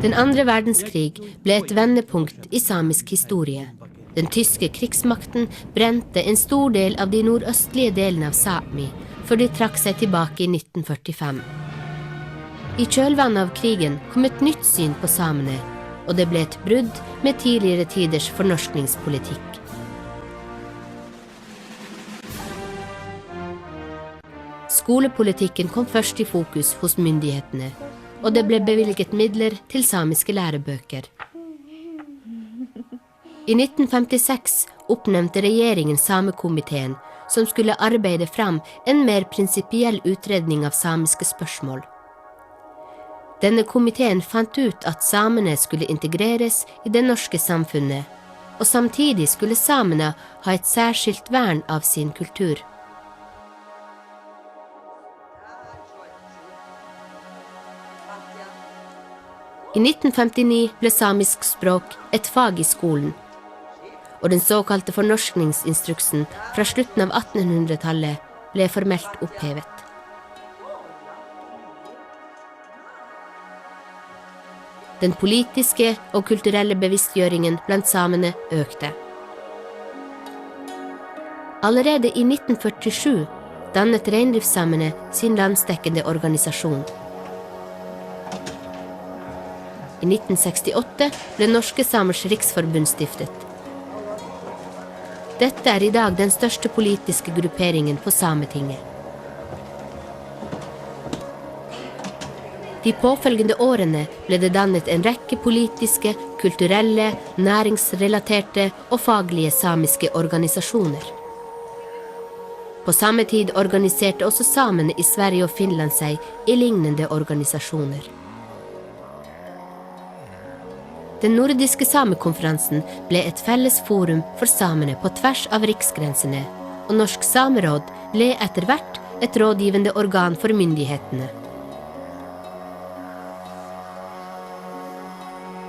Den andre verdenskrig ble et vendepunkt i samisk historie. Den tyske krigsmakten brente en stor del av de nordøstlige delene av Sápmi, før de trakk seg tilbake i 1945. I kjølvannet av krigen kom et nytt syn på samene, og det ble et brudd med tidligere tiders fornorskningspolitikk. Skolepolitikken kom først i fokus hos myndighetene, og det ble bevilget midler til samiske lærebøker. I 1956 oppnevnte regjeringen Samekomiteen, som skulle arbeide fram en mer prinsipiell utredning av samiske spørsmål. Denne komiteen fant ut at samene skulle integreres i det norske samfunnet, og samtidig skulle samene ha et særskilt vern av sin kultur. I 1959 ble samisk språk et fag i skolen, og den såkalte fornorskningsinstruksen fra slutten av 1800-tallet ble formelt opphevet. Den politiske og kulturelle bevisstgjøringen blant samene økte. Allerede i 1947 dannet reindriftssamene sin landsdekkende organisasjon. I 1968 ble Norske Samers Riksforbund stiftet. Dette er i dag den største politiske grupperingen på Sametinget. De påfølgende årene ble det dannet en rekke politiske, kulturelle, næringsrelaterte og faglige samiske organisasjoner. På samme tid organiserte også samene i Sverige og Finland seg i lignende organisasjoner. Den nordiske samekonferansen ble et felles forum for samene på tvers av riksgrensene, og Norsk Sameråd ble etter hvert et rådgivende organ for myndighetene.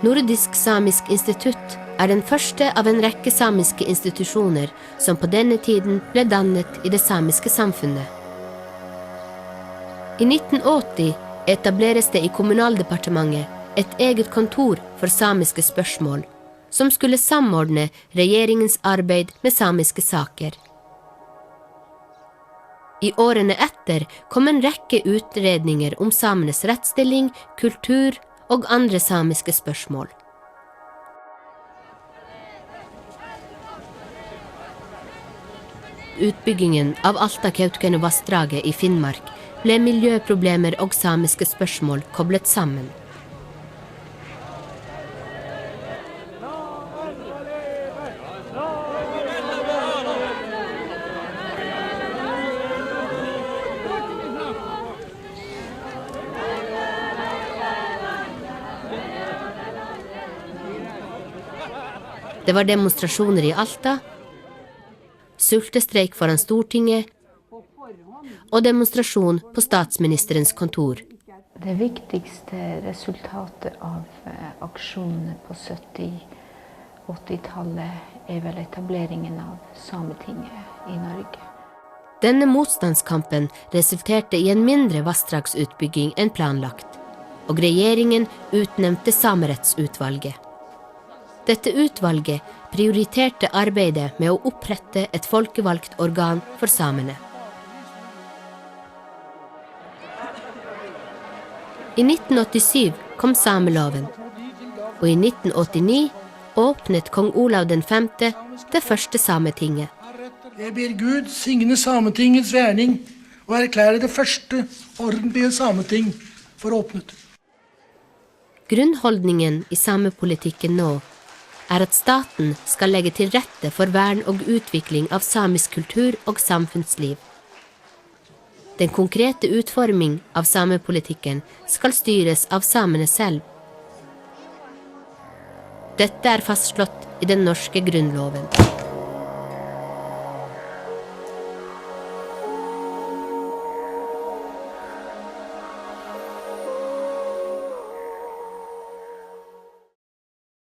Nordisk Samisk Institutt er den første av en rekke samiske institusjoner som på denne tiden ble dannet i det samiske samfunnet. I 1980 etableres det i Kommunaldepartementet et eget kontor for samiske spørsmål, som skulle samordne regjeringens arbeid med samiske saker. I årene etter kom en rekke utredninger om samenes rettsstilling, kultur og andre samiske spørsmål. Utbyggingen av Alta-Kautokeino-vassdraget i Finnmark ble miljøproblemer og samiske spørsmål koblet sammen. Det var demonstrasjoner i Alta, sultestreik foran Stortinget og demonstrasjon på statsministerens kontor. Det viktigste resultatet av aksjonene på 70-80-tallet er vel etableringen av Sametinget i Norge. Denne motstandskampen resulterte i en mindre vassdragsutbygging enn planlagt, og regjeringen utnevnte Samerettsutvalget. Dette utvalget prioriterte arbeidet med å opprette et folkevalgt organ for samene. I 1987 kom sameloven, og i 1989 åpnet kong Olav V det første sametinget. Jeg ber Gud signe sametingets verning og erklære det første ordentlige sameting for åpnet. Grunnholdningen i samepolitikken nå er at staten skal legge til rette for vern og utvikling av samisk kultur og samfunnsliv. Den konkrete utforming av samepolitikken skal styres av samene selv. Dette er fastslått i den norske grunnloven.